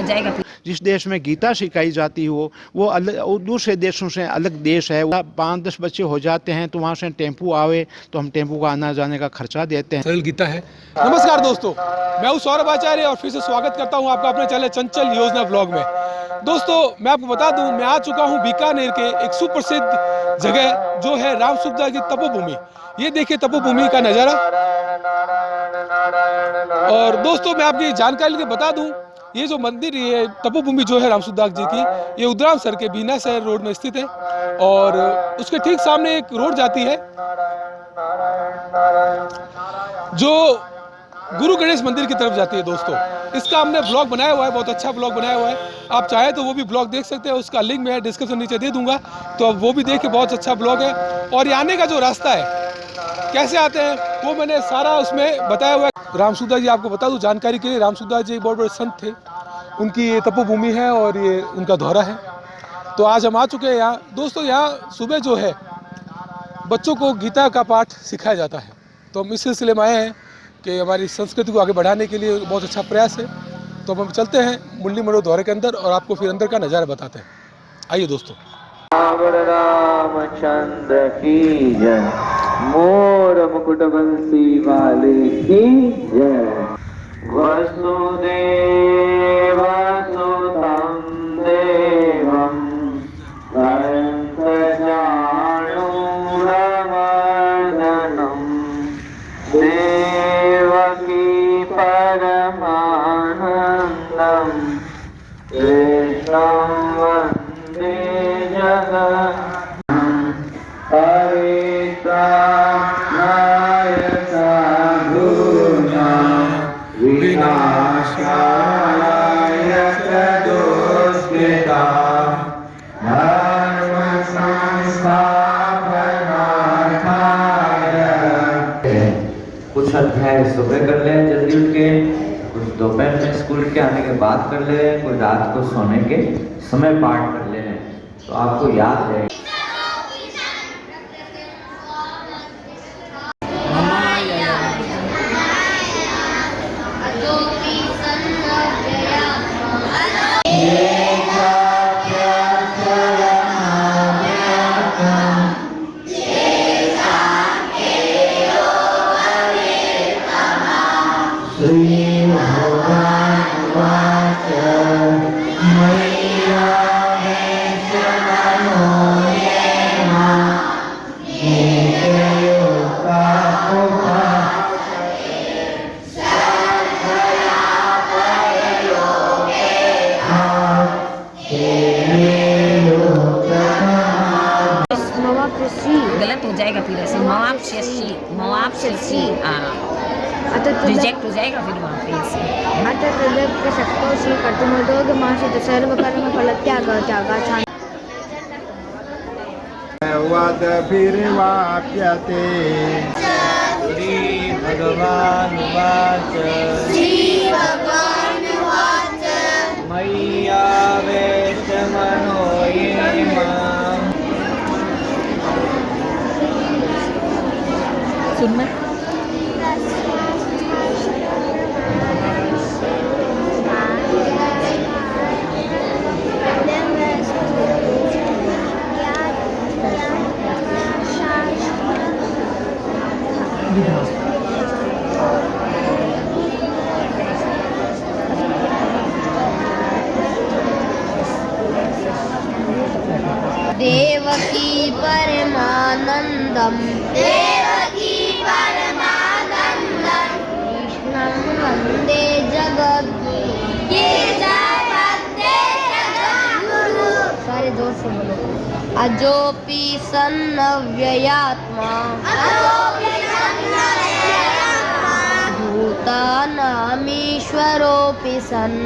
जाएगा फिर। जिस देश में गीता सिखाई जाती हो वो अलग, दूसरे देशों से अलग देश है। 5-10 बच्चे हो जाते हैं तो वहाँ से टेम्पू आवे तो हम टेम्पू का आना जाने का खर्चा देते हैं। सरल गीता है। नमस्कार दोस्तों, मैं हूं सौरभ आचार्य और फिर से स्वागत करता हूं आपका अपने चैनल चंचल योजना ब्लॉग में। दोस्तों मैं आपको बता दूं, मैं आ चुका हूं बीकानेर के एक सुप्रसिद्ध जगह जो है राम सुखदास की तपोभूमि। ये देखिए तपोभूमि का नज़ारा। और दोस्तों मैं आपकी जानकारी के बता दूं, ये जो मंदिर, ये तपोभूमि जो है राम सुखदास जी की, ये उद्राम सर के बीना शहर रोड में स्थित है और उसके ठीक सामने एक रोड जाती है जो गुरु गणेश मंदिर की तरफ जाती है। दोस्तों इसका हमने ब्लॉग बनाया हुआ है, बहुत अच्छा ब्लॉग बनाया हुआ है। आप चाहे तो वो भी ब्लॉग देख सकते हैं, उसका लिंक मैं डिस्क्रिप्शन नीचे दे दूंगा, तो अब वो भी देखिए, बहुत अच्छा ब्लॉग है। और ये आने का जो रास्ता है, कैसे आते हैं, वो मैंने सारा उसमें बताया हुआ है। राम सुखदास जी, आपको बता दूं जानकारी के लिए, राम सुखदास जी बहुत बड़े संत थे, उनकी ये तपोभूमि है और ये उनका दौरा है। तो आज हम आ चुके हैं यहाँ। दोस्तों यहाँ सुबह जो है बच्चों को गीता का पाठ सिखाया जाता है, तो हम इस सिलसिले में आए हैं कि हमारी संस्कृति को आगे बढ़ाने के लिए बहुत अच्छा प्रयास है। तो हम चलते हैं मुरली मनोहर द्वारे के अंदर और आपको फिर अंदर का नज़ारा बताते हैं। आइए दोस्तों। रामचंद्र की जय, मोर मुकुट बंसी वाले की जय। वसुदेव सुतं देवं कंसचाणूरमर्दनं देवकी परमानन्दं कृष्णं वन्दे जगन्नाथं। परित्राणाय साधूनां विनाशाय दुष्कृतां धर्म संस्थापनार्थाय। कुछ अध्याय सुबह कर ले जल्दी उठ के, कुछ दोपहर में स्कूल के आने के बाद कर ले, कोई रात को सोने के समय पाठ कर ले, तो आपको याद रहेगा। गलत हो जाएगा फिर ऐसे, मवाब से रिजेक्ट हो जाएगा फिर वहाँ पे ऐसे। वदभिर्वाप्यते श्री भगवान वाच मय्यावेश मनो ये मां। सुनना देवकी परमानंदम कृष्णं वंदे जगद्गुरु। सारे जोर से बोलो। अजोपि सन्नव्ययात्मा भूतानामीश्वरोऽपि सन्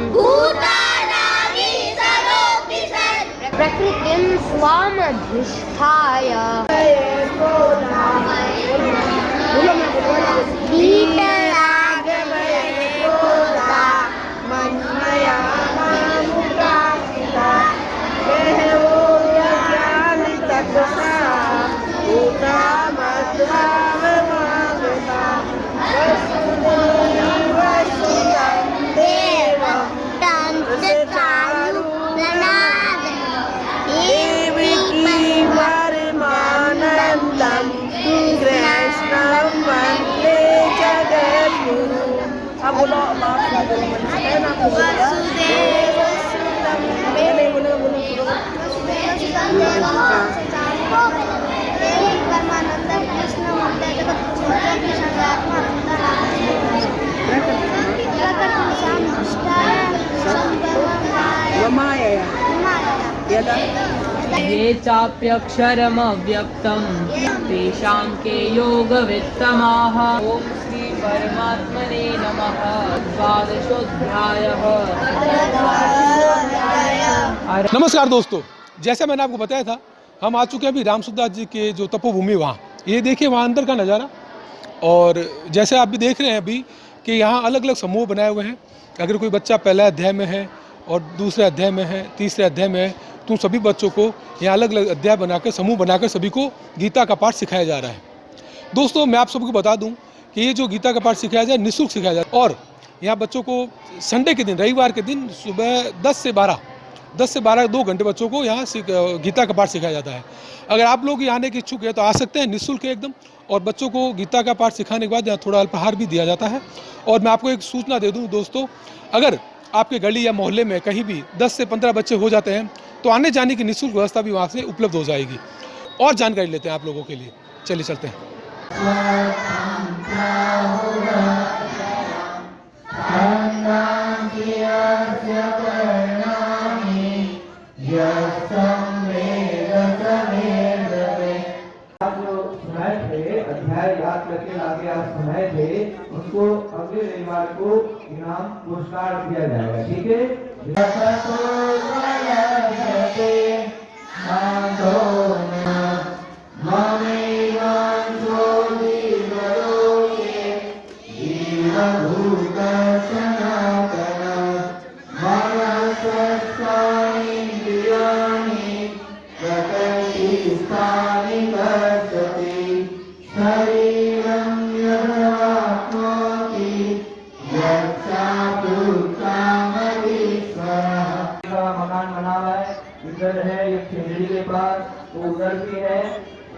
प्रकृतिं स्वामधिष्ठाय ये चाप्यक्षरमव्यक्तं तेषां के योगवित्तमाः। ॐ श्री परमात्मने नमः। द्वादशोऽध्यायः। नमस्कार दोस्तों, जैसा मैंने आपको बताया था, हम आ चुके हैं अभी रामसुखदास जी के जो तपोभूमि वहाँ। ये देखिए वहाँ अंदर का नज़ारा। और जैसे आप भी देख रहे हैं अभी कि यहाँ अलग अलग समूह बनाए हुए हैं। अगर कोई बच्चा पहले अध्याय में है और दूसरे अध्याय में है, तीसरे अध्याय में है, तो सभी बच्चों को यहाँ अलग अलग अध्याय बनाकर, समूह बनाकर सभी को गीता का पाठ सिखाया जा रहा है। दोस्तों, मैं आप सबको बता दूं कि ये जो गीता का पाठ सिखाया जाए, निःशुल्क सिखाया जाए। और यहाँ बच्चों को संडे के दिन, रविवार के दिन सुबह 10 से 12 2 घंटे बच्चों को यहाँ गीता का पाठ सिखाया जाता है। अगर आप लोग यहाँ आने के इच्छुक है तो आ सकते हैं, निःशुल्क है एकदम। और बच्चों को गीता का पाठ सिखाने के बाद यहाँ थोड़ा अल्पाहार भी दिया जाता है। और मैं आपको एक सूचना दे दूँ दोस्तों, अगर आपके गली या मोहल्ले में कहीं भी 10 से 15 बच्चे हो जाते हैं तो आने जाने की निःशुल्क व्यवस्था भी वहाँ से उपलब्ध हो जाएगी। और जानकारी लेते हैं आप लोगों के लिए, चलिए चलते हैं। अध्याय याद करके लाके आप सुनाए थे, उनको अगले रविवार को इनाम पुरस्कार दिया जाएगा। ठीक है। मकान बना हुआ है, इधर है ये खेजड़ी के पास, तो उधर भी है।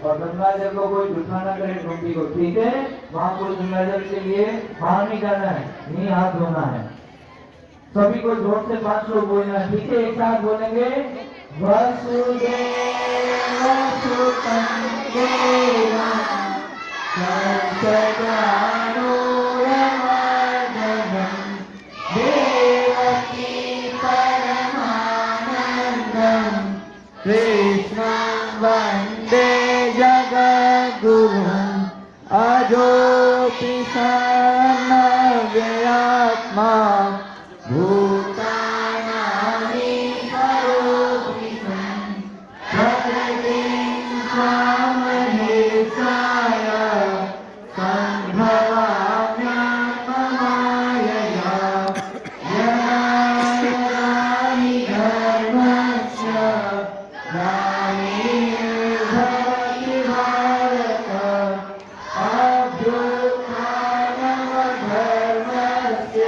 और गंगा जल को कोई जूठा ना करे टोपी को, ठीक है। वहाँ कोई गंगा जल के लिए बाहर नहीं जाना है, नहीं हाथ धोना है। सभी को जोर से 5 लोग बोलना है, ठीक है। एक साथ बोलेंगे, वसुदेव सुतं देवं कंसचानूरमर्दनं देवकी परमानन्दं कृष्णं वन्दे जगद्गुरुम् अजोऽपि सन्नव्ययात्मा भूतानानि करोऽपि प्रकृतिं स्वामहेशाय सम्भवाम्यहममायया यदानि धर्मस्य ग्लानिर्भवति भारत अभ्युत्थानमधर्मस्य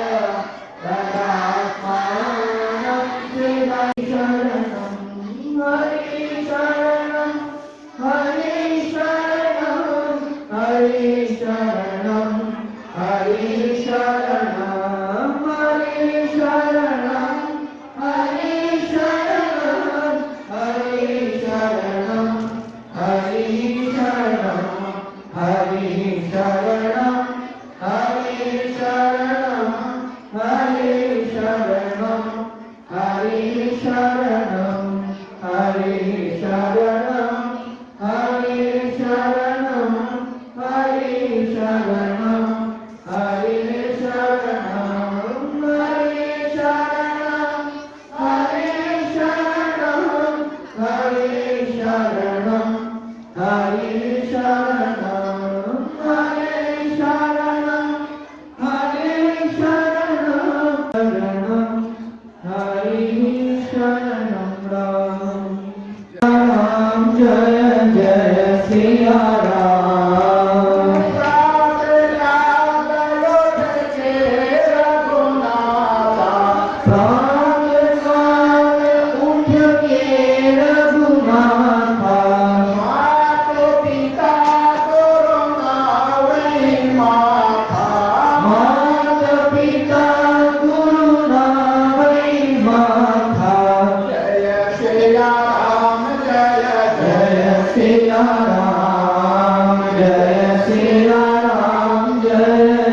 राम जय सिया राम जय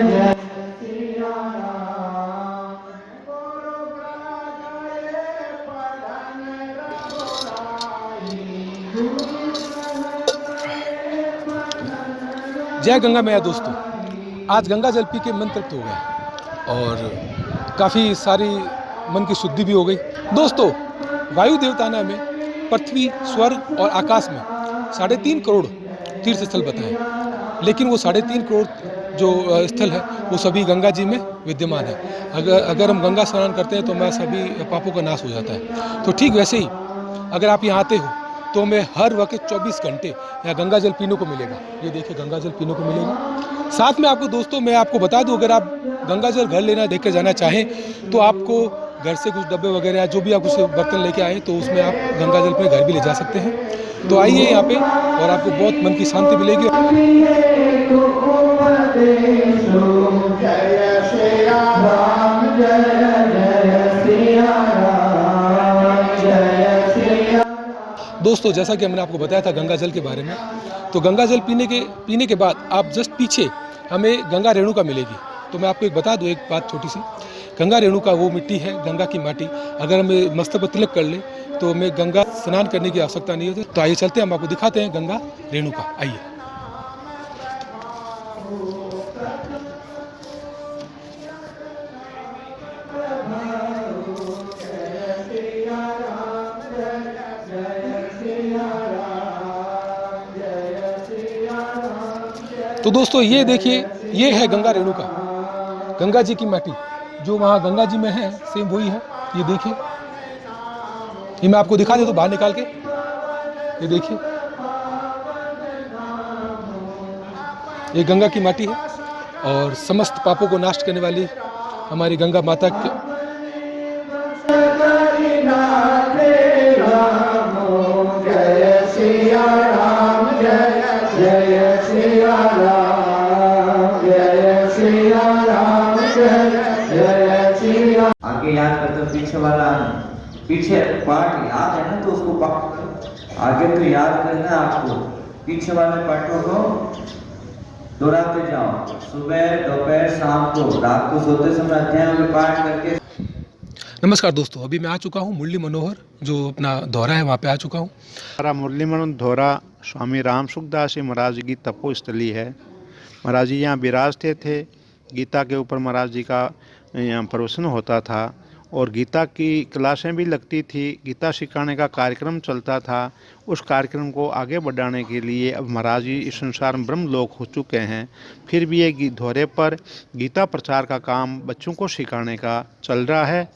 जय जय गंगा मैया दोस्तों, आज गंगा जल पी के मन तृप्त हो गया और काफ़ी सारी मन की शुद्धि भी हो गई। दोस्तों, वायु देवता ने हमें पृथ्वी, स्वर्ग और आकाश में 3.5 करोड़ तीर्थ स्थल बताए, लेकिन वो 3.5 करोड़ जो स्थल है वो सभी गंगा जी में विद्यमान है। अगर हम गंगा स्नान करते हैं तो हमारे सभी पापों का नाश हो जाता है। तो ठीक वैसे ही अगर आप यहाँ आते हो तो हमें हर वक्त 24 घंटे यहाँ गंगा जल पीने को मिलेगा। ये देखिए गंगा जल पीने को मिलेगा। साथ में आपको दोस्तों मैं आपको बता दूं, अगर आप गंगा जल घर लेना देकर जाना चाहें तो आपको घर से कुछ डब्बे वगैरह या जो भी आप कुछ बर्तन लेके आए तो उसमें आप गंगा जल अपने घर भी ले जा सकते हैं। तो आइए यहाँ पे और आपको बहुत मन की शांति मिलेगी। दोस्तों, जैसा कि हमने आपको बताया था गंगा जल के बारे में, तो गंगा जल पीने के बाद आप जस्ट पीछे हमें गंगा रेणुका मिलेगी। तो मैं आपको एक बता दूं एक बात छोटी सी, गंगा रेणुका वो मिट्टी है, गंगा की माटी। अगर हमें मस्तक पर तिलक कर ले तो हमें गंगा स्नान करने की आवश्यकता नहीं होती। तो आइए चलते हैं, हम आपको दिखाते हैं गंगा रेणुका। आइए। तो दोस्तों ये देखिए, ये है गंगा रेणुका, गंगा जी की माटी जो वहाँ गंगा जी में है, सेम वही है। ये देखिए, ये मैं आपको दिखा दे तो बाहर निकाल के, ये देखिए ये गंगा की माटी है और समस्त पापों को नाश करने वाली हमारी गंगा माता की आगे याद करते हो, पीछे पार्ट याद है ना तो उसको पकड़, आगे तो याद करना आपको, पीछे वाले पार्टों को दोहराते जाओ, सुबह दोपहर शाम को, रात को सोते समय अध्याय में पाठ करके। नमस्कार दोस्तों, अभी मैं आ चुका हूँ मुरली मनोहर जो अपना दौरा है वहाँ पे आ चुका हूँ। हमारा मुरली मनोहर दौरा स्वामी राम सुखदास जी महाराज जी की तपोस्थली है। महाराज जी यहाँ विराजते थे। गीता के ऊपर महाराज जी का यहाँ प्रवचन होता था और गीता की क्लासें भी लगती थी, गीता सिखाने का कार्यक्रम चलता था। उस कार्यक्रम को आगे बढ़ाने के लिए अब महाराज जी इस संसार में ब्रह्मलोक हो चुके हैं, फिर भी ये दौरे पर गीता प्रचार का काम बच्चों को सिखाने का चल रहा है।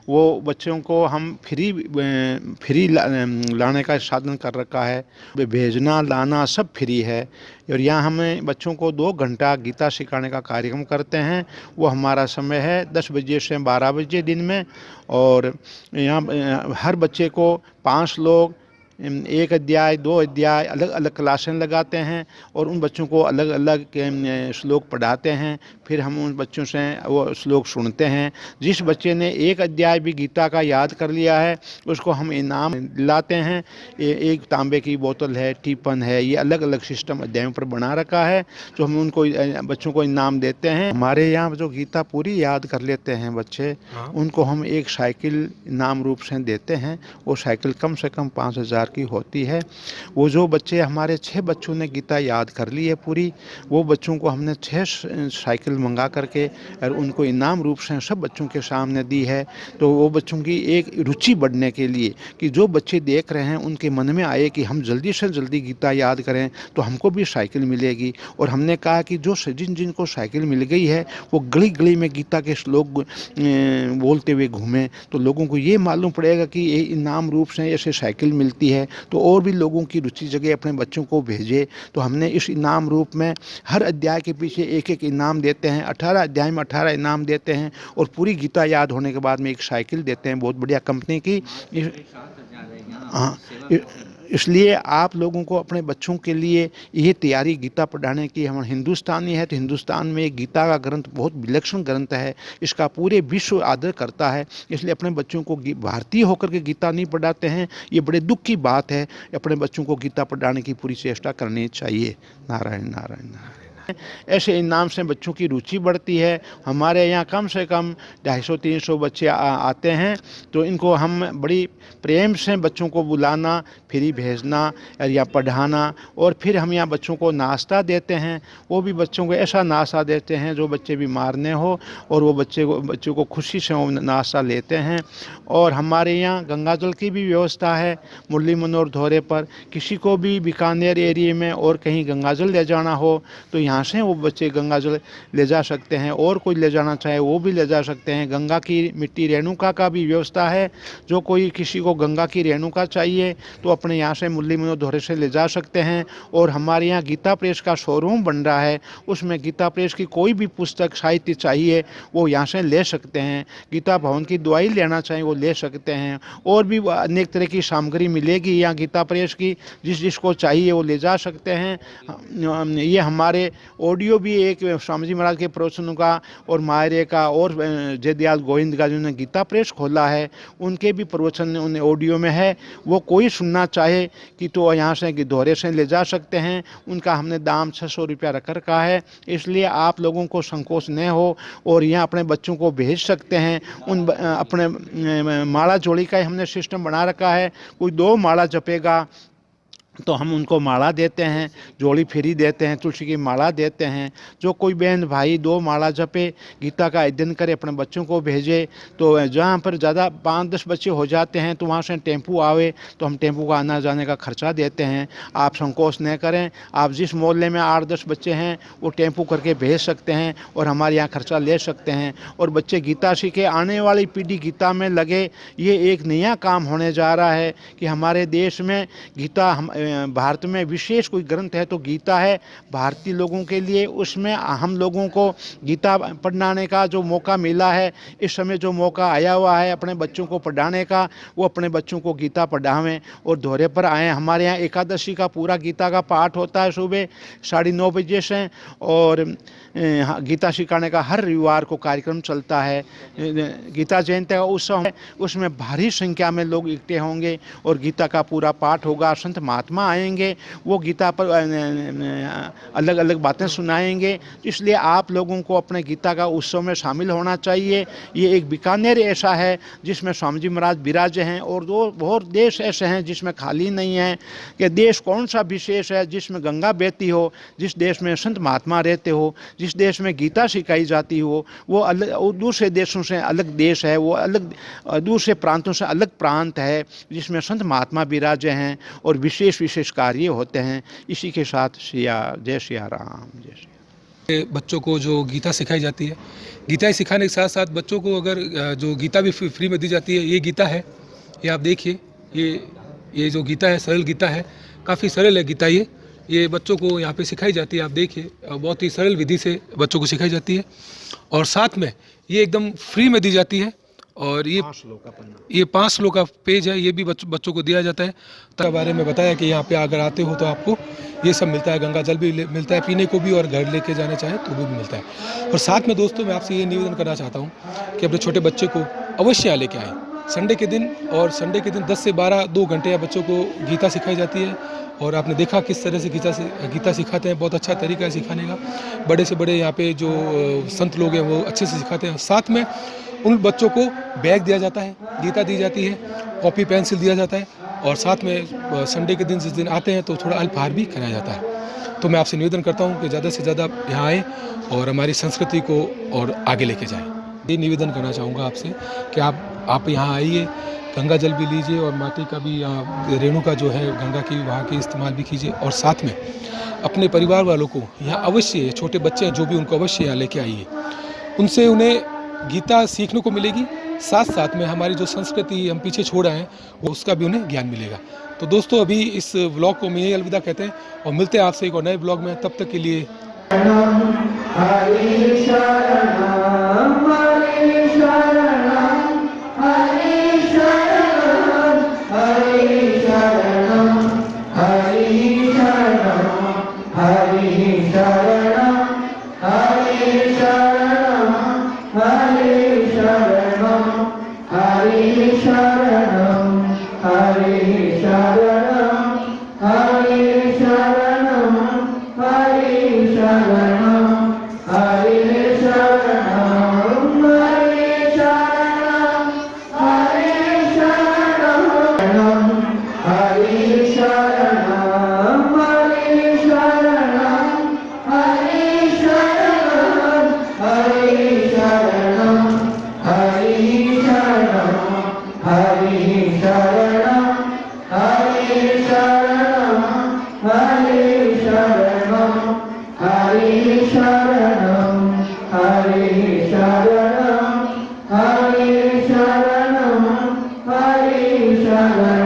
वो बच्चों को हम फ्री लाने का साधन कर रखा है, भेजना लाना सब फ्री है। और यहाँ हमें बच्चों को 2 घंटा गीता सिखाने का कार्यक्रम करते हैं। वो हमारा समय है 10 बजे से 12 बजे दिन में। और यहाँ हर बच्चे को 5 लोग 1 अध्याय 2 अध्याय अलग अलग क्लासें लगाते हैं और उन बच्चों को अलग अलग श्लोक पढ़ाते हैं। फिर हम उन बच्चों से वो श्लोक सुनते हैं। जिस बच्चे ने 1 अध्याय भी गीता का याद कर लिया है उसको हम इनाम दिलाते हैं। एक तांबे की बोतल है, टिफिन है, ये अलग अलग सिस्टम अध्यायों पर बना रखा है जो हम उनको बच्चों को इनाम देते हैं। हमारे यहाँ जो गीता पूरी याद कर लेते हैं बच्चे, उनको हम एक साइकिल इनाम रूप से देते हैं। वो साइकिल कम से कम 5,000 की होती है। वो जो बच्चे हमारे 6 बच्चों ने गीता याद कर ली है पूरी, वो बच्चों को हमने 6 साइकिल मंगा करके और उनको इनाम रूप से सब बच्चों के सामने दी है। तो वो बच्चों की एक रुचि बढ़ने के लिए कि जो बच्चे देख रहे हैं उनके मन में आए कि हम जल्दी से जल्दी गीता याद करें तो हमको भी साइकिल मिलेगी। और हमने कहा कि जो जिनको साइकिल मिल गई है वो गली गली में गीता के श्लोक बोलते हुए घूमें तो लोगों को ये मालूम पड़ेगा कि ये इनाम रूप से ऐसे साइकिल मिलती है, तो और भी लोगों की रुचि जगह अपने बच्चों को भेजे। तो हमने इस इनाम रूप में हर अध्याय के पीछे एक एक इनाम देते हैं। 18 अध्याय में 18 इनाम देते हैं और पूरी गीता याद होने के बाद में एक साइकिल देते हैं बहुत बढ़िया कंपनी की। हाँ, इसलिए आप लोगों को अपने बच्चों के लिए ये तैयारी गीता पढ़ाने की, हम हिंदुस्तानी है तो हिंदुस्तान में गीता का ग्रंथ बहुत विलक्षण ग्रंथ है, इसका पूरे विश्व आदर करता है। इसलिए अपने बच्चों को भारतीय होकर के गीता नहीं पढ़ाते हैं, ये बड़े दुख की बात है। अपने बच्चों को गीता पढ़ाने की पूरी चेष्टा करनी चाहिए। नारायण नारायण नारायण। ऐसे इनाम से बच्चों की रुचि बढ़ती है। हमारे यहाँ कम से कम 250-300 बच्चे आते हैं, तो इनको हम बड़ी प्रेम से बच्चों को बुलाना, फ्री भेजना या पढ़ाना, और फिर हम यहाँ बच्चों को नाश्ता देते हैं। वो भी बच्चों को ऐसा नाश्ता देते हैं जो बच्चे बीमार न हो, और वो बच्चों को खुशी से वो नाश्ता लेते हैं। और हमारे यहाँ गंगा जल की भी व्यवस्था है। मुरली मनोहर दौरे पर किसी को भी बीकानेर एरिया में और कहीं गंगा जल ले जाना हो तो यहाँ से वो बच्चे गंगा जल ले जा सकते हैं, और कोई ले जाना चाहे वो भी ले जा सकते हैं। गंगा की मिट्टी रेणुका का भी व्यवस्था है। जो कोई किसी को गंगा की रेणुका चाहिए तो अपने यहाँ से मुरली मनोहर दौरे से ले जा सकते हैं। और हमारे यहाँ गीता प्रेस का शोरूम बन रहा है, उसमें गीता प्रेस की कोई भी पुस्तक साहित्य चाहिए वो यहाँ से ले सकते हैं। गीता भवन की दवाई लेना चाहें वो ले सकते हैं। और भी अनेक तरह की सामग्री मिलेगी यहाँ गीता प्रेस की, जिसको चाहिए वो ले जा सकते हैं। ये हमारे ऑडियो भी एक स्वामी जी महाराज के प्रवचनों का और मायरे का और जयदयाल गोविंद का जिन्होंने गीता प्रेस खोला है उनके भी प्रवचन उन ऑडियो में है। वो कोई सुनना चाहे कि तो यहाँ से दौरे से ले जा सकते हैं। उनका हमने दाम 600 रुपया रख रखा है। इसलिए आप लोगों को संकोच न हो और यहाँ अपने बच्चों को भेज सकते हैं। अपने माला जोड़ी का हमने सिस्टम बना रखा है। कोई 2 माला जपेगा तो हम उनको माला देते हैं, जोड़ी फ्री देते हैं, तुलसी की माला देते हैं। जो कोई बहन भाई 2 माला जपे, गीता का अध्ययन करे, अपने बच्चों को भेजे, तो जहाँ पर ज़्यादा 5-10 बच्चे हो जाते हैं तो वहाँ से टेम्पू आवे तो हम टेम्पू का आना जाने का खर्चा देते हैं। आप संकोच न करें। आप जिस मोहल्ले में 8-10 बच्चे हैं वो टेम्पू करके भेज सकते हैं और हमारे यहाँ खर्चा ले सकते हैं। और बच्चे गीता सीखे, आने वाली पीढ़ी गीता में लगे। ये एक नया काम होने जा रहा है कि हमारे देश में गीता, भारत में विशेष कोई ग्रंथ है तो गीता है भारतीय लोगों के लिए। उसमें हम लोगों को गीता पढ़ाने का जो मौका मिला है, इस समय जो मौका आया हुआ है अपने बच्चों को पढ़ाने का, वो अपने बच्चों को गीता पढ़ावें और दौरे पर आएँ। हमारे यहाँ एकादशी का पूरा गीता का पाठ होता है सुबह 9:30 बजे से, और गीता सिखाने का हर रविवार को कार्यक्रम चलता है। गीता जयंती का उत्सव है, उसमें भारी संख्या में लोग इकट्ठे होंगे और गीता का पूरा पाठ होगा। संत महात्मा आएंगे, वो गीता पर अलग अलग बातें सुनाएंगे। इसलिए आप लोगों को अपने गीता का उत्सव में शामिल होना चाहिए। ये एक बीकानेर ऐसा है जिसमें स्वामी जी महाराज विराजे हैं, और 2 बहुत देश ऐसे हैं जिसमें खाली नहीं है। कि देश कौन सा विशेष है जिसमें गंगा बहती हो, जिस देश में संत महात्मा रहते हो, जिस देश में गीता सिखाई जाती हो, वो अलग, दूसरे देशों से अलग देश है, वो अलग दूसरे प्रांतों से अलग प्रांत है जिसमें संत महात्मा विराजे हैं और विशेष विशेष कार्य होते हैं। इसी के साथ जय सिया राम, जय सिया। बच्चों को जो गीता सिखाई जाती है, गीता सिखाने के साथ साथ बच्चों को अगर जो गीता भी फ्री में दी जाती है, ये गीता है, ये आप देखिए, ये जो गीता है सरल गीता है, काफ़ी सरल है गीता। ये बच्चों को यहाँ पे सिखाई जाती है। आप देखिए बहुत ही सरल विधि से बच्चों को सिखाई जाती है, और साथ में ये एकदम फ्री में दी जाती है। और ये 5 श्लोक का पेज है, ये भी बच्चों को दिया जाता है। तो बारे में बताया कि यहाँ पे अगर आते हो तो आपको ये सब मिलता है, गंगा जल भी मिलता है पीने को भी, और घर लेके जाने चाहे तो वो भी मिलता है। और साथ में दोस्तों मैं आपसे ये निवेदन करना चाहता हूँ कि अपने छोटे बच्चे को अवश्य यहाँ लेके आएँ संडे के दिन। और संडे के दिन 10 से 12 2 घंटे बच्चों को गीता सिखाई जाती है। और आपने देखा किस तरह से गीता सिखाते हैं, बहुत अच्छा तरीका है सिखाने का। बड़े से बड़े यहाँ पे जो संत लोग हैं वो अच्छे से सिखाते हैं। साथ में उन बच्चों को बैग दिया जाता है, गीता दी जाती है, कॉपी पेंसिल दिया जाता है, और साथ में संडे के दिन जिस दिन आते हैं तो थोड़ा अल्पाहार भी कराया जाता है। तो मैं आपसे निवेदन करता हूँ कि ज़्यादा से ज़्यादा यहाँ आएँ और हमारी संस्कृति को और आगे लेके जाएँ। ये निवेदन करना चाहूँगा आपसे कि आप यहाँ आइए, गंगा जल भी लीजिए और माटी का भी रेणु का जो है गंगा की वहाँ की इस्तेमाल भी कीजिए। और साथ में अपने परिवार वालों को यहाँ अवश्य, छोटे बच्चे हैं जो भी, उनको अवश्य यहाँ लेके आइए। उनसे उन्हें गीता सीखने को मिलेगी, साथ साथ में हमारी जो संस्कृति हम पीछे छोड़ आए हैं वो उसका भी उन्हें ज्ञान मिलेगा। तो दोस्तों अभी इस व्लॉग को मैं यही अलविदा कहते हैं और मिलते हैं आपसे एक और नए व्लॉग में। तब तक के लिए हरे शरणम हरे शरणम हरे शरणम हरे शरणम। नारायण